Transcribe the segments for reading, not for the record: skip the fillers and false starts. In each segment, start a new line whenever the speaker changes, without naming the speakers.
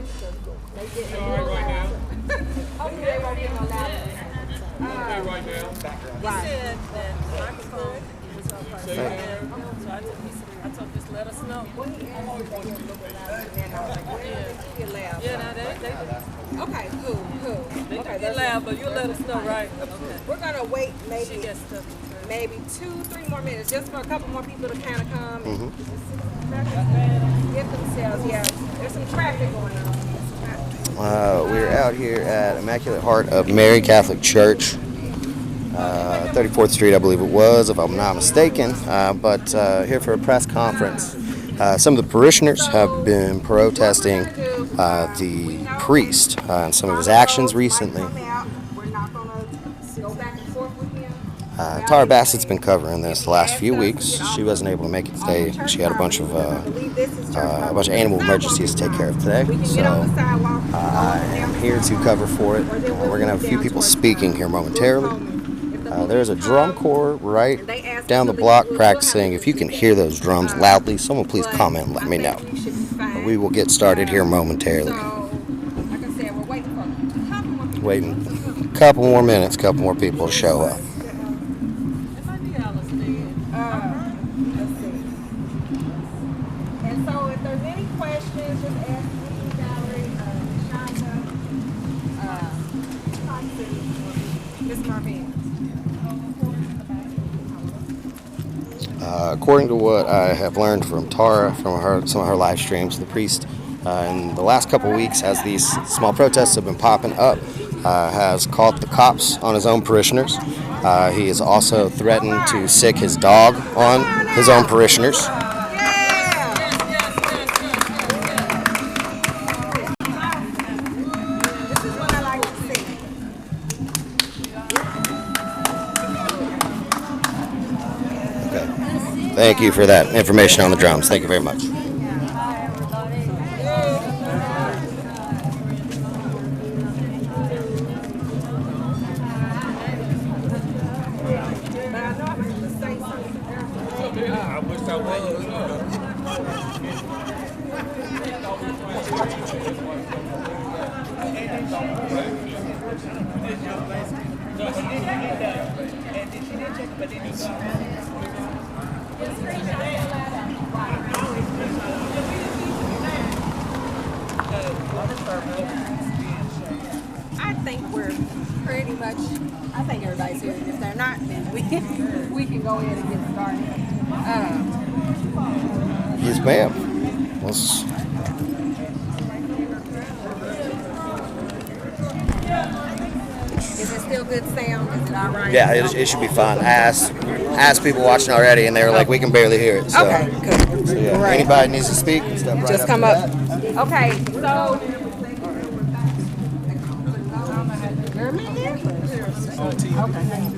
right now.
Hopefully they won't get no louder.
Okay, right now.
Right.
said that the microphone was on first.
Say it.
So I told just let us know. Yeah, now they
Okay, cool.
do
Okay,
get loud, but you'll let us know, right? Okay.
we're gonna wait
She
maybe
gets stuff.
2-3 more minutes just for a couple more people to kind of come and get themselves. Yeah, there's some traffic going on.
We're out here at Immaculate Heart of Mary Catholic Church, 34th Street, I believe it was, if I'm not mistaken. But here for a press conference. Some of the parishioners have been protesting the priest and some of his actions recently.
We're not gonna go back and forth with him.
Tara Bassett's been covering this the last few weeks. She wasn't able to make it today. She had a bunch of animal emergencies to take care of today. So I am here to cover for it. We're gonna have a few people speaking here momentarily. There's a drum corps right down the block practicing. If you can hear those drums loudly, someone please comment and let me know. We will get started here momentarily.
So, like I said, we're waiting for a couple more people.
Waiting a couple more minutes, a couple more people to show up.
Let's see. And so, if there's any questions, just ask me, Valerie, Shonda, Miss Marvin.
According to what I have learned from Tara, from some of her live streams, the priest in the last couple weeks, as these small protests have been popping up, has called the cops on his own parishioners. He has also threatened to sick his dog on his own parishioners. Thank you for that information on the drums. Thank you very much.
I wish I was.
I think we're pretty much, I think everybody's here. If they're not, then we can go ahead and get started.
Yes, ma'am. Let's...
Is it still good sound? Is it all right?
Yeah, it should be fine. I asked people watching already, and they were like, "We can barely hear it." So,
Okay, good.
so yeah,
Right.
anybody needs to speak, step right
Just
up
come
to
up.
that.
Okay, so.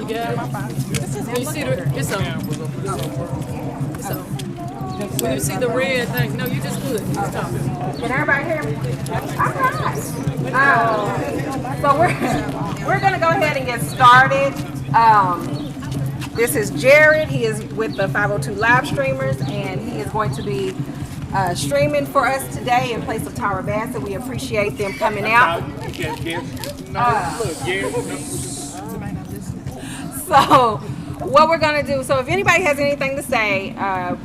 Yeah, my phone. You see the, it's on. It's on. When you see the red thing, no, you just good. It's on.
Can everybody hear me? All right. So we're gonna go ahead and get started. This is Jared. He is with the 502 live streamers, and he is going to be streaming for us today in place of Tara Bassett. We appreciate them coming out. So what we're gonna do, so if anybody has anything to say,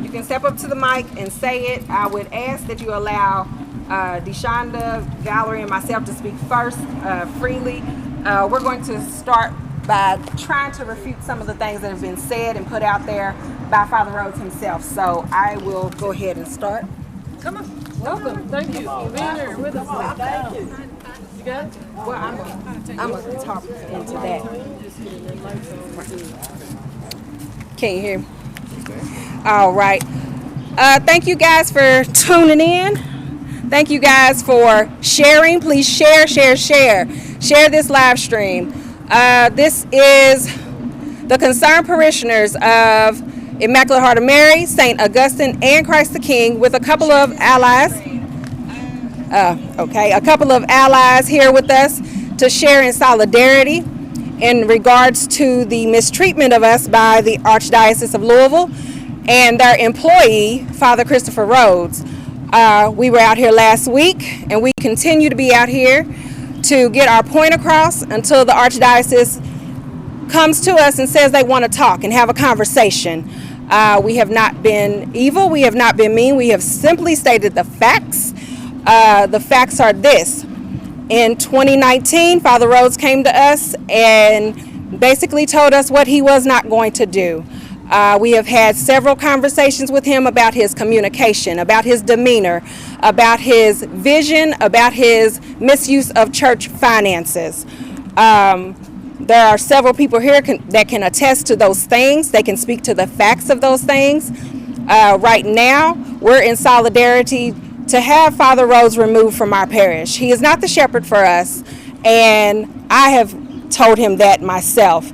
you can step up to the mic and say it. I would ask that you allow DeShonda, Valerie, and myself to speak first freely. We're going to start by trying to refute some of the things that have been said and put out there by Father Rhodes himself. So I will go ahead and start.
Come on. Welcome. Thank you for being here with us. Thank you. You got it?
Well, I'm gonna talk into that. Can you hear me? All right. Thank you guys for tuning in. Thank you guys for sharing. Please share this live stream. This is the concerned parishioners of Immaculate Heart of Mary, St. Augustine, and Christ the King, with a couple of allies. A couple of allies here with us to share in solidarity in regards to the mistreatment of us by the Archdiocese of Louisville and their employee, Father Christopher Rhodes. We were out here last week, and we continue to be out here to get our point across until the Archdiocese comes to us and says they want to talk and have a conversation. We have not been evil. We have not been mean. We have simply stated the facts. The facts are this. In 2019, Father Rhodes came to us and basically told us what he was not going to do. We have had several conversations with him about his communication, about his demeanor, about his vision, about his misuse of church finances. There are several people here that can attest to those things. They can speak to the facts of those things. Right now, we're in solidarity to have Father Rhodes removed from our parish. He is not the shepherd for us, and I have told him that myself.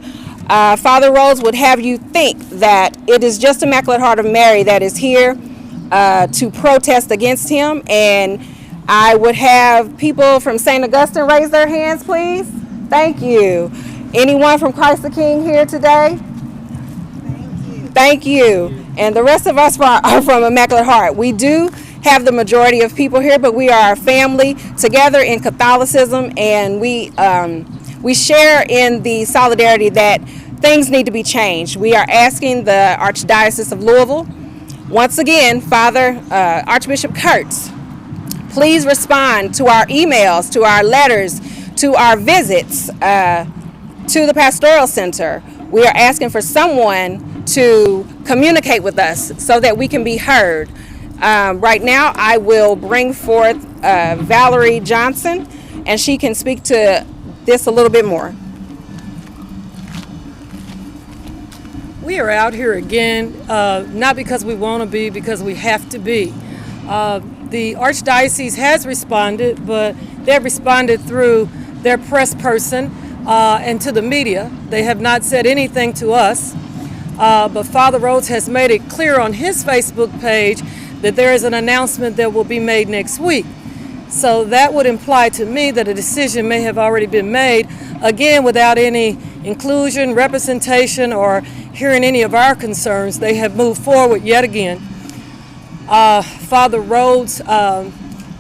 Father Rhodes would have you think that it is just Immaculate Heart of Mary that is here to protest against him, and I would have people from St. Augustine raise their hands, please. Thank you. Anyone from Christ the King here today? Thank you. And the rest of us are from Immaculate Heart. We do have the majority of people here, but we are a family together in Catholicism, and we share in the solidarity that things need to be changed. We are asking the Archdiocese of Louisville, once again, Father Archbishop Kurtz, please respond to our emails, to our letters, to our visits to the Pastoral Center. We are asking for someone to communicate with us so that we can be heard. Right now, I will bring forth Valerie Johnson, and she can speak to this a little bit more.
We are out here again, not because we want to be, because we have to be. The Archdiocese has responded, but they have responded through their press person and to the media. They have not said anything to us, but Father Rhodes has made it clear on his Facebook page that there is an announcement that will be made next week. So that would imply to me that a decision may have already been made, again, without any inclusion, representation, or hearing any of our concerns. They have moved forward yet again. Father Rhodes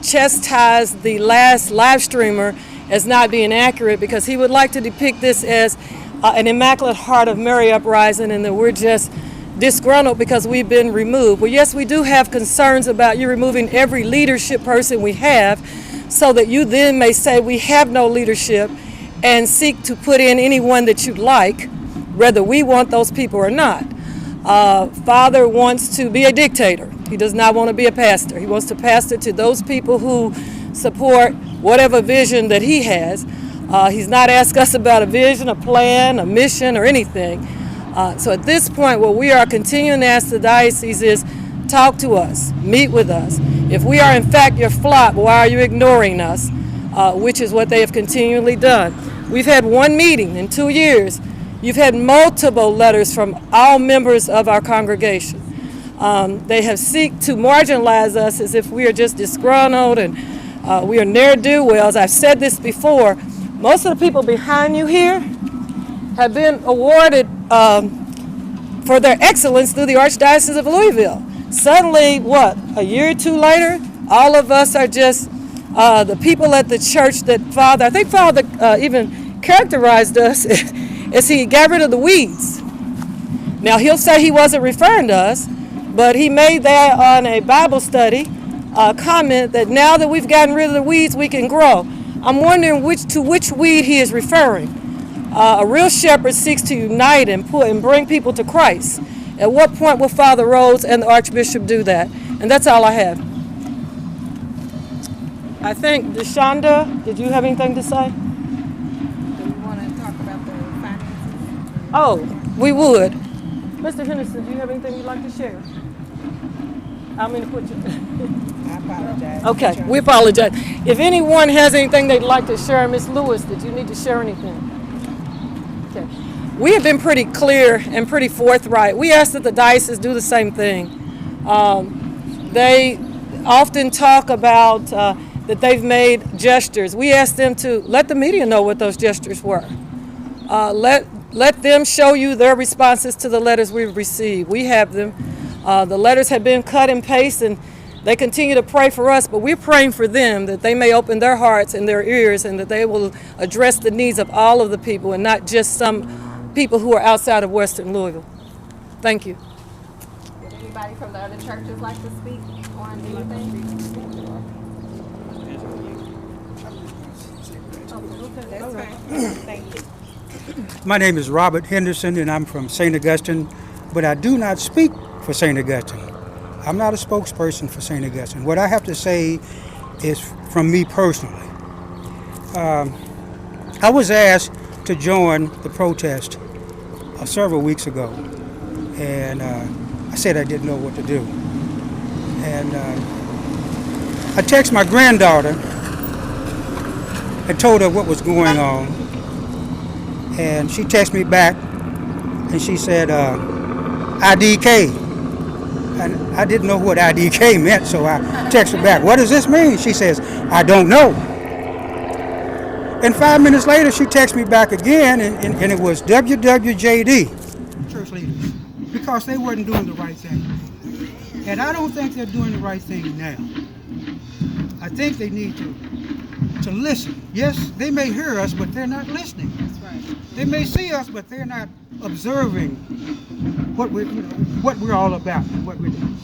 chastised the last live streamer as not being accurate because he would like to depict this as an Immaculate Heart of Mary uprising and that we're just disgruntled because we've been removed. Well, yes, we do have concerns about you removing every leadership person we have so that you then may say we have no leadership and seek to put in anyone that you'd like, whether we want those people or not. Father wants to be a dictator. He does not want to be a pastor. He wants to pastor to those people who support whatever vision that he has. He's not asked us about a vision, a plan, a mission, or anything. So at this point, what we are continuing to ask the diocese is, talk to us, meet with us. If we are in fact your flock, why are you ignoring us? Which is what they have continually done. We've had one meeting in 2 years. You've had multiple letters from all members of our congregation. They have sought to marginalize us as if we are just disgruntled and we are ne'er-do-wells. I've said this before. Most of the people behind you here have been awarded for their excellence through the Archdiocese of Louisville. Suddenly, what, a year or two later, all of us are just the people at the church that Father, I think Father even characterized us as he got rid of the weeds. Now, he'll say he wasn't referring to us, but he made that on a Bible study comment that now that we've gotten rid of the weeds, we can grow. I'm wondering which weed he is referring. A real shepherd seeks to unite and bring people to Christ. At what point will Father Rhodes and the Archbishop do that? And that's all I have. I think, Deshonda, did you have anything to say?
Do you want to talk about the finances?
Oh, we would. Mr. Henderson, do you have anything you'd like to share? I'm going to put you.
I apologize.
Okay, we apologize. If anyone has anything they'd like to share, Ms. Lewis, did you need to share anything? Okay. We have been pretty clear and pretty forthright. We ask that the diocese do the same thing. They often talk about that they've made gestures. We ask them to let the media know what those gestures were. Let them show you their responses to the letters we've received. We have them. The letters have been cut and pasted, and They continue to pray for us, but we're praying for them that they may open their hearts and their ears and that they will address the needs of all of the people and not just some people who are outside of Western Louisville. Thank you.
Would anybody from the other churches like to speak on anything? Thank you.
My name is Robert Henderson, and I'm from St. Augustine, but I do not speak for St. Augustine. I'm not a spokesperson for St. Augustine. What I have to say is from me personally. I was asked to join the protest several weeks ago, and I said I didn't know what to do. And I texted my granddaughter and told her what was going on, and she texted me back and she said IDK. And I didn't know what IDK meant, so I texted her back, what does this mean? She says, I don't know. And 5 minutes later, she texted me back again, and it was WWJD, church leaders, because they weren't doing the right thing. And I don't think they're doing the right thing now. I think they need to listen. Yes, they may hear us, but they're not listening. That's right. They may see us, but they're not observing what we're all about and what we're doing.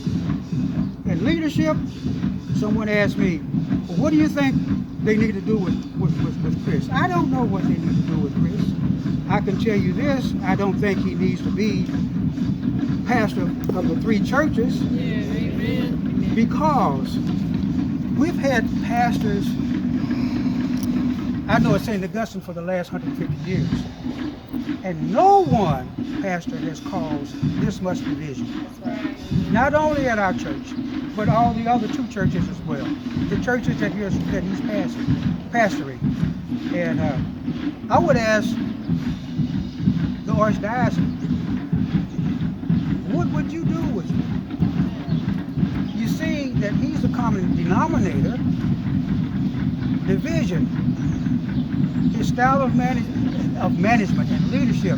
And leadership, someone asked me, well, what do you think they need to do with Chris? I don't know what they need to do with Chris. I can tell you this, I don't think he needs to be pastor of the three churches. Yeah, amen. Because we've had pastors, I know at St. Augustine for the last 150 years, and no one pastor has caused this much division. Not only at our church, but all the other two churches as well. The churches that he's pastoring. And I would ask the Archdiocese, what would you do with him? You see that he's a common denominator, division, his style of management and leadership.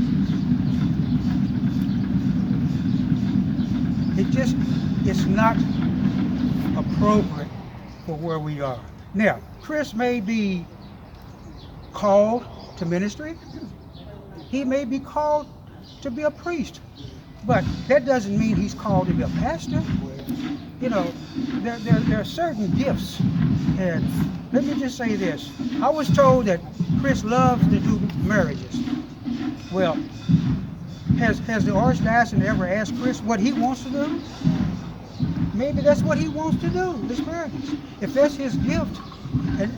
It's not appropriate for where we are. Now, Chris may be called to ministry. He may be called to be a priest. But that doesn't mean he's called to be a pastor. You know, there are certain gifts. And let me just say this. I was told that Chris loves to do marriages. Well, has the Archdiocese ever asked Chris what he wants to do? Maybe that's what he wants to do, is marriages. If that's his gift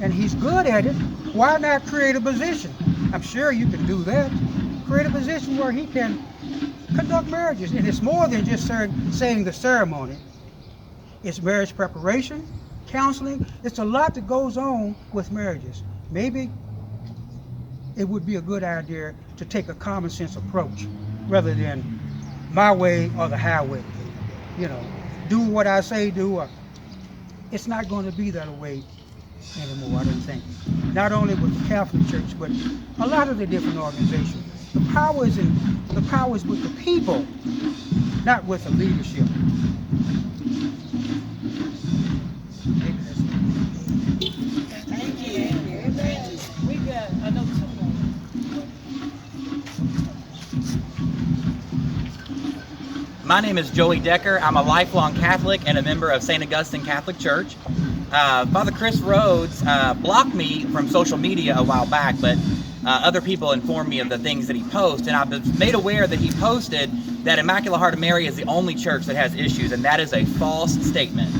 and he's good at it, why not create a position? I'm sure you can do that. Create a position where he can conduct marriages. And it's more than just saying the ceremony. It's marriage preparation, counseling. It's a lot that goes on with marriages. Maybe it would be a good idea to take a common sense approach rather than my way or the highway. You know, do what I say do. It's not going to be that way anymore, I don't think. Not only with the Catholic Church, but a lot of the different organizations. The power is with the people, not with the leadership.
Thank you. We got another two more.
My name is Joey Decker. I'm a lifelong Catholic and a member of St. Augustine Catholic Church. Father Chris Rhodes blocked me from social media a while back, but other people informed me of the things that he posted, and I've been made aware that he posted that Immaculate Heart of Mary is the only church that has issues, and that is a false statement.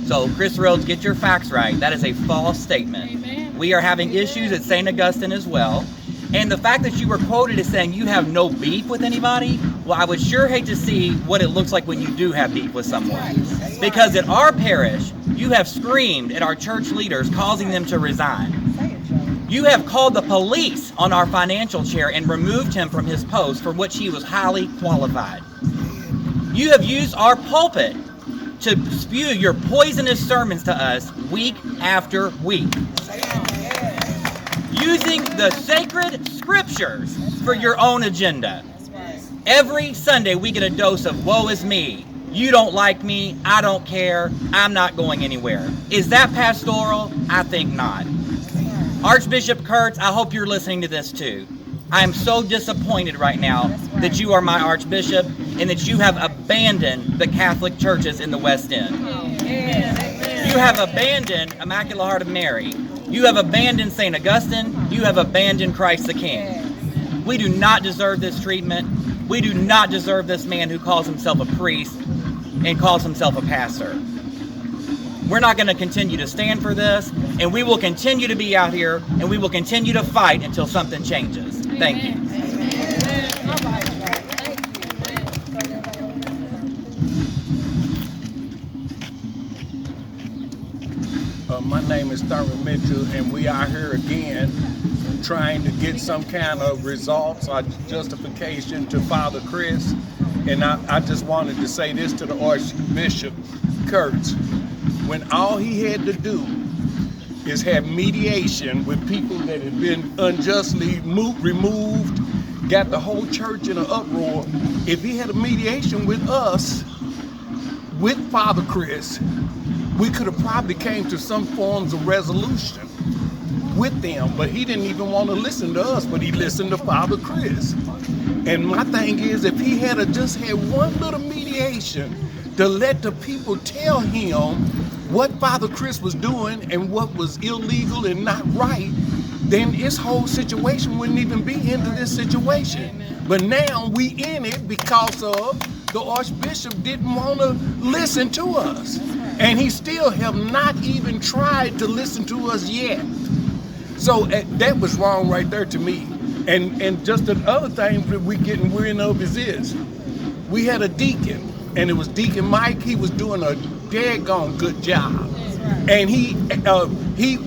So Chris Rhodes, get your facts right. That is a false statement. Amen. We are having issues at St. Augustine as well. And the fact that you were quoted as saying you have no beef with anybody, well, I would sure hate to see what it looks like when you do have beef with someone. Because at our parish, you have screamed at our church leaders, causing them to resign. You have called the police on our financial chair and removed him from his post for which he was highly qualified. You have used our pulpit to spew your poisonous sermons to us week after week. Using the sacred scriptures for your own agenda. Every Sunday we get a dose of woe is me. You don't like me, I don't care, I'm not going anywhere. Is that pastoral? I think not. Archbishop Kurtz, I hope you're listening to this too. I am so disappointed right now that you are my Archbishop and that you have abandoned the Catholic churches in the West End. You have abandoned Immaculate Heart of Mary. You have abandoned St. Augustine. You have abandoned Christ the King. We do not deserve this treatment. We do not deserve this man who calls himself a priest and calls himself a pastor. We're not going to continue to stand for this, and we will continue to be out here, and we will continue to fight until something changes. Thank you.
My name is Thurman Mitchell, and we are here again trying to get some kind of results or justification to Father Chris. And I just wanted to say this to the Archbishop Kurtz. When all he had to do is have mediation with people that had been unjustly removed, got the whole church in an uproar, if he had a mediation with us, with Father Chris, we could have probably came to some forms of resolution with them, but he didn't even want to listen to us, but he listened to Father Chris. And my thing is, if he had just had one little mediation to let the people tell him what Father Chris was doing and what was illegal and not right, then his whole situation wouldn't even be into this situation. But now we in it because of the Archbishop didn't want to listen to us. And he still have not even tried to listen to us yet. So that was wrong right there to me. And just the other thing that we getting wind of is this. We had a deacon, and it was Deacon Mike. He was doing a daggone good job. And he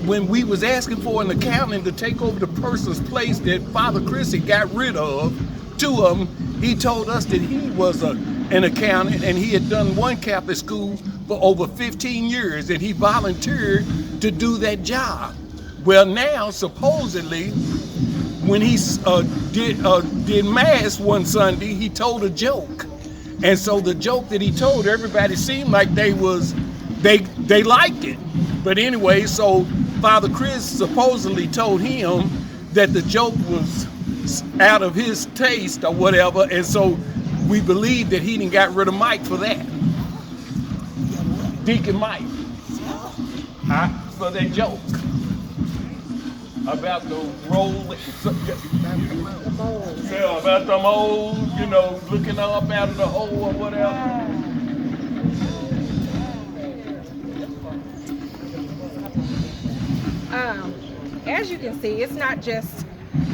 when we was asking for an accountant to take over the person's place that Father Chris had got rid of, two of them, he told us that he was an accountant and he had done one Catholic school for over 15 years and he volunteered to do that job. Well, now supposedly when he did mass one Sunday, he told a joke. And so the joke that he told, everybody seemed like they liked it. But anyway, so Father Chris supposedly told him that the joke was out of his taste or whatever, and so we believe that he didn't got rid of Mike for that. Deacon Mike. For that joke about the roll, about the mold, looking up out of the hole or whatever.
As you can see, it's not just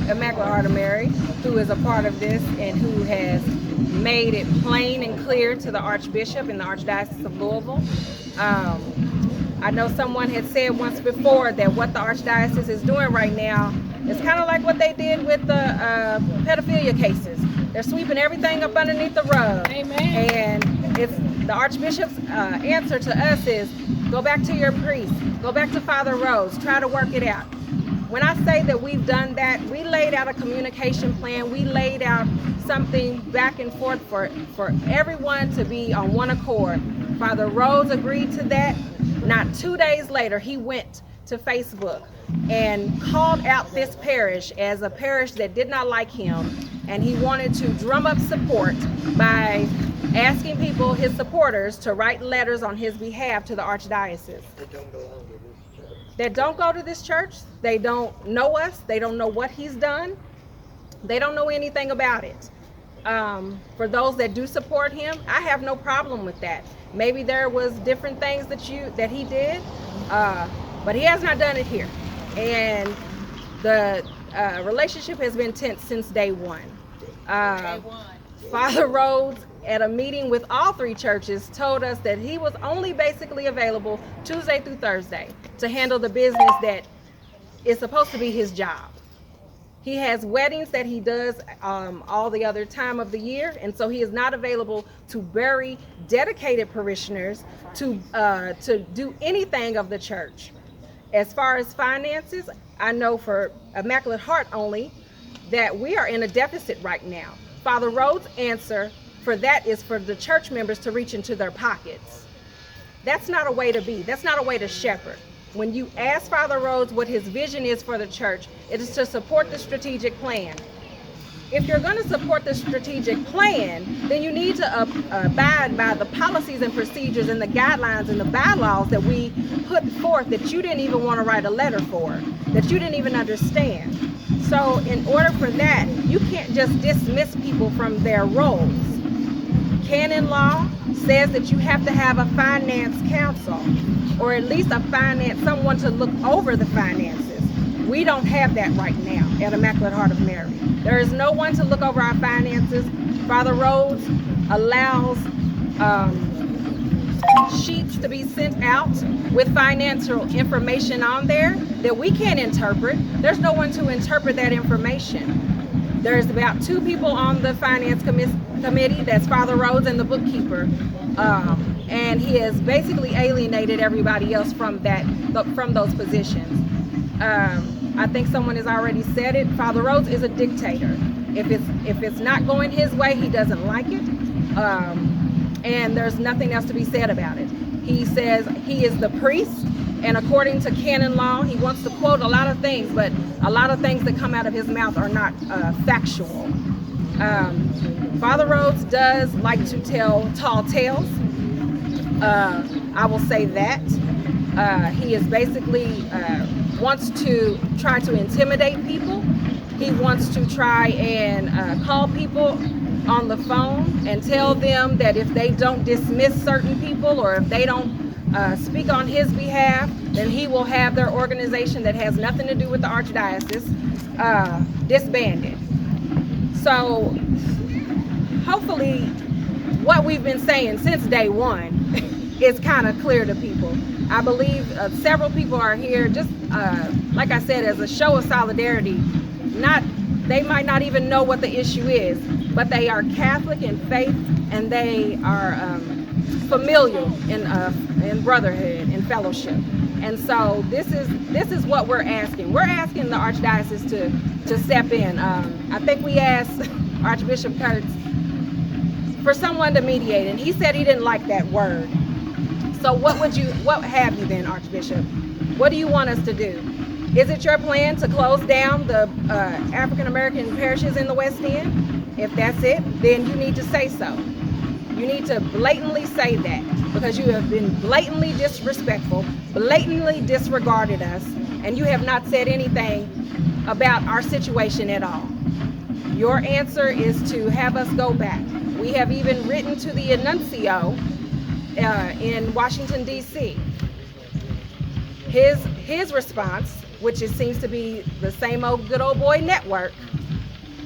Immaculate Heart of Mary who is a part of this and who has made it plain and clear to the Archbishop in the Archdiocese of Louisville. I know someone had said once before that what the Archdiocese is doing right now is kind of like what they did with the pedophilia cases. They're sweeping everything up underneath the rug. Amen. And it's the Archbishop's answer to us is go back to your priest, go back to Father Rose, try to work it out. When I say that we've done that, we laid out a communication plan, we laid out something back and forth for everyone to be on one accord. Father Rose agreed to that. Not 2 days later, he went to Facebook and called out this parish as a parish that did not like him, and he wanted to drum up support by asking people, his supporters, to write letters on his behalf to the Archdiocese. That don't go to this church, they don't know us, they don't know what he's done, they don't know anything about it. For those that do support him, I have no problem with that. Maybe there was different things that he did, but he has not done it here. And the relationship has been tense since day one. Father Rhodes, at a meeting with all three churches, told us that he was only basically available Tuesday through Thursday to handle the business that is supposed to be his job. He has weddings that he does all the other time of the year, and so he is not available to bury dedicated parishioners, to do anything of the church. As far as finances, I know for Immaculate Heart only that we are in a deficit right now. Father Rhodes' answer for that is for the church members to reach into their pockets. That's not a way to be. That's not a way to shepherd. When you ask Father Rhodes what his vision is for the church, it is to support the strategic plan. If you're going to support the strategic plan, then you need to abide by the policies and procedures and the guidelines and the bylaws that we put forth that you didn't even want to write a letter for, that you didn't even understand. So in order for that, you can't just dismiss people from their roles. Canon law says that you have to have a finance council, or at least someone to look over the finances. We don't have that right now at Immaculate Heart of Mary. There is no one to look over our finances. Father Rhodes allows sheets to be sent out with financial information on there that we can't interpret. There's no one to interpret that information. There's about 2 people on the finance committee, that's Father Rhodes and the bookkeeper. And he has basically alienated everybody else from those positions. I think someone has already said it. Father Rhodes is a dictator. If it's not going his way, he doesn't like it. And there's nothing else to be said about it. He says he is the priest, and according to canon law, he wants to quote a lot of things, but a lot of things that come out of his mouth are not factual. Father Rhodes does like to tell tall tales. I will say that. He is basically wants to try to intimidate people. He wants to try and call people on the phone and tell them that if they don't dismiss certain people or if they don't speak on his behalf, then he will have their organization that has nothing to do with the Archdiocese disbanded. So hopefully what we've been saying since day one is kind of clear to people. I believe several people are here just, like I said, as a show of solidarity. They might not even know what the issue is, but they are Catholic in faith, and they are familial in brotherhood and fellowship. And so this is what we're asking. We're asking the Archdiocese to step in. I think we asked Archbishop Kurtz for someone to mediate, and he said he didn't like that word. So what have you then, Archbishop? What do you want us to do? Is it your plan to close down the African American parishes in the West End? If that's it, then you need to say so. You need to blatantly say that, because you have been blatantly disrespectful, blatantly disregarded us, and you have not said anything about our situation at all. Your answer is to have us go back. We have even written to the Annuncio in Washington, D.C. His response, which seems to be the same old good old boy network,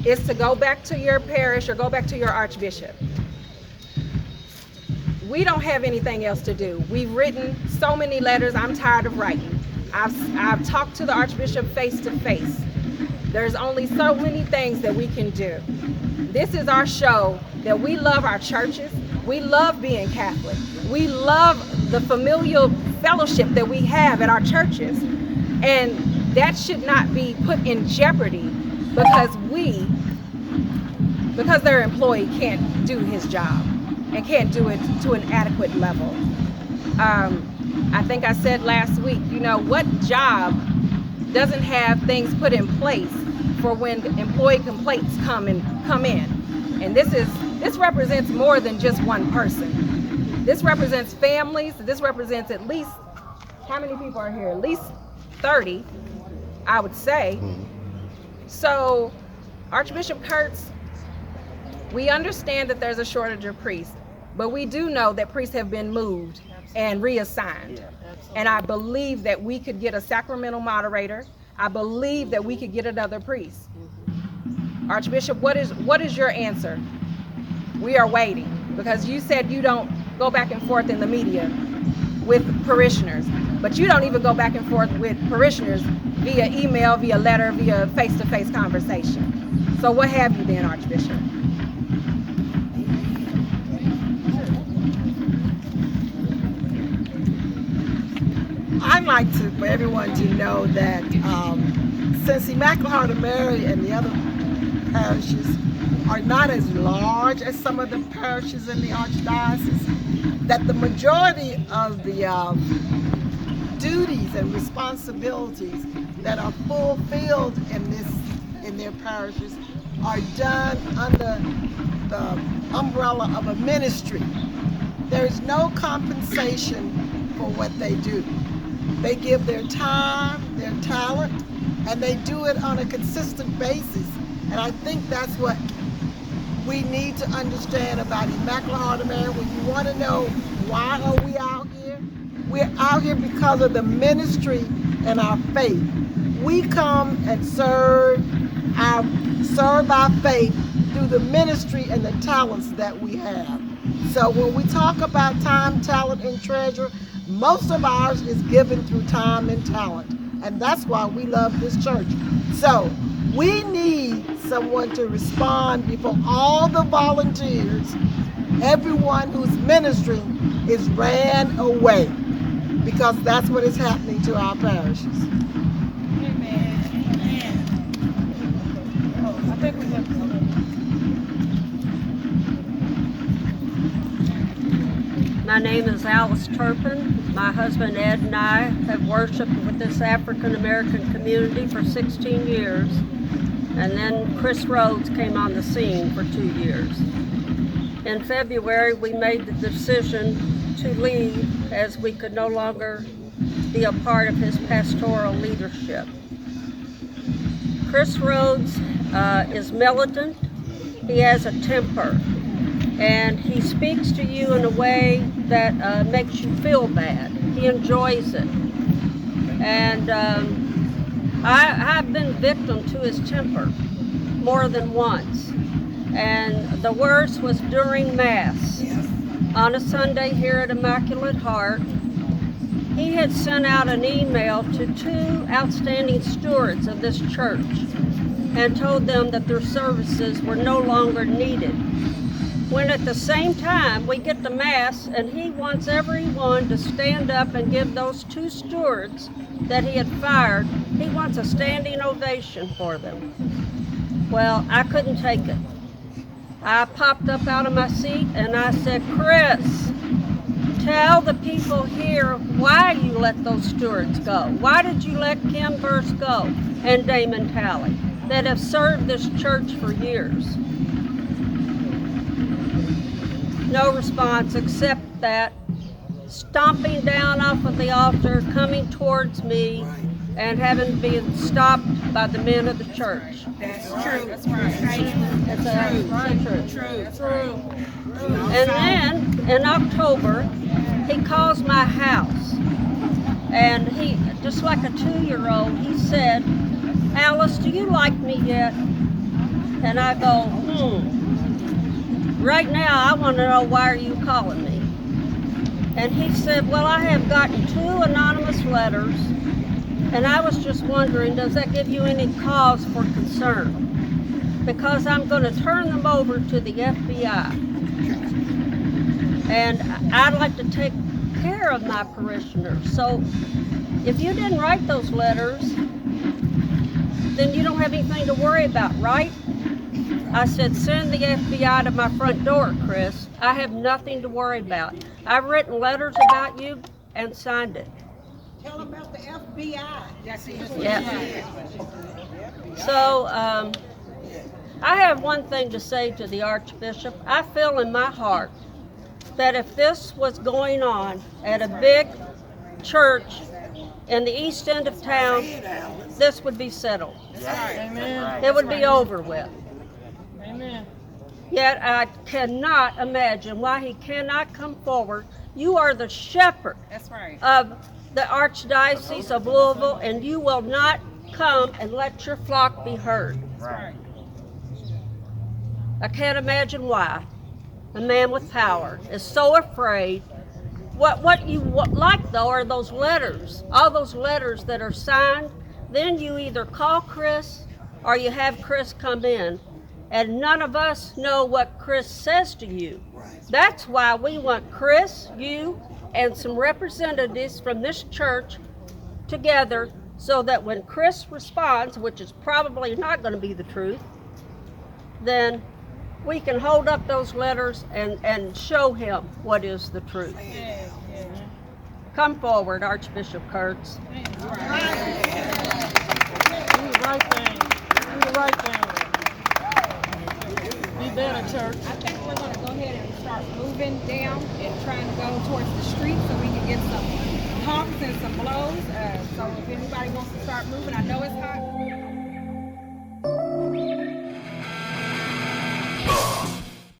is to go back to your parish or go back to your archbishop. We don't have anything else to do. We've written so many letters. I'm tired of writing. I've talked to the archbishop face to face. There's only so many things that we can do. This is our show that we love our churches. We love being Catholic. We love the familial fellowship that we have at our churches. And that should not be put in jeopardy because their employee can't do his job and can't do it to an adequate level. I think I said last week, what job doesn't have things put in place for when employee complaints come in? And this represents more than just one person. This represents families. This represents at least, how many people are here? At least 30, I would say. So, Archbishop Kurtz, we understand that there's a shortage of priests, but we do know that priests have been moved and reassigned. And I believe that we could get a sacramental moderator. I believe that we could get another priest. Archbishop, what is your answer? We are waiting, because you said you don't go back and forth in the media with parishioners, but you don't even go back and forth with parishioners via email, via letter, via face-to-face conversation. So what have you then, Archbishop?
I'd like for everyone to know that since Immaculate Heart of Mary and the other parishes are not as large as some of the parishes in the Archdiocese, that the majority of the duties and responsibilities that are fulfilled in their parishes are done under the umbrella of a ministry. There is no compensation for what they do. They give their time, their talent, and they do it on a consistent basis. And I think that's what we need to understand about Immaculate Heart of Mary. When you want to know why are we out here, we're out here because of the ministry and our faith. We come and serve our faith through the ministry and the talents that we have. So when we talk about time, talent, and treasure, most of ours is given through time and talent. And that's why we love this church. So we need someone to respond before all the volunteers, everyone who's ministering is ran away, because that's what is happening to our parishes.
Amen. I think we have
My name is Alice Turpin. My husband Ed and I have worshiped with this African American community for 16 years. And then Chris Rhodes came on the scene for 2 years. In February, we made the decision to leave as we could no longer be a part of his pastoral leadership. Chris Rhodes is militant. He has a temper. And he speaks to you in a way that makes you feel bad. He enjoys it. And I've been victim to his temper more than once. And the worst was during Mass. On a Sunday here at Immaculate Heart, he had sent out an email to 2 outstanding stewards of this church and told them that their services were no longer needed. When at the same time we get to Mass and he wants everyone to stand up and give those 2 stewards that he had fired, he wants a standing ovation for them. Well, I couldn't take it. I popped up out of my seat and I said, Chris, tell the people here why you let those stewards go. Why did you let Kim Burse go and Damon Talley that have served this church for years? No response except that stomping down off of the altar, coming towards me, and having been stopped by the men of the church.
That's true. That's right.
It's true. And then in October, he calls my house, and he, just like a 2-year-old, he said, Alice, do you like me yet? And I go, right now I want to know, why are you calling me? And he said, well, I have gotten 2 anonymous letters, and I was just wondering, does that give you any cause for concern? Because I'm going to turn them over to the FBI. And I'd like to take care of my parishioners. So if you didn't write those letters, then you don't have anything to worry about, right? I said, send the FBI to my front door, Chris. I have nothing to worry about. I've written letters about you and signed it.
Tell them about the FBI.
Yeah. So I have one thing to say to the Archbishop. I feel in my heart that if this was going on at a big church in the east end of town, this would be settled.
Amen.
It would be over with.
Amen.
Yet I cannot imagine why he cannot come forward. You are the shepherd of the Archdiocese of Louisville, and you will not come and let your flock be heard.
Right.
I can't imagine why a man with power is so afraid. What you like, though, are those letters, all those letters that are signed. Then you either call Chris or you have Chris come in. And none of us know what Chris says to you. That's why we want Chris, you, and some representatives from this church together, so that when Chris responds, which is probably not going to be the truth, then we can hold up those letters and show him what is the truth. Come forward, Archbishop Kurtz.
Do the right thing. Do the right thing. Be better, church.
I think we're going to go ahead and start moving down and trying to go towards the street so we can get some honks and some blows. So if anybody wants to start moving, I know it's hot.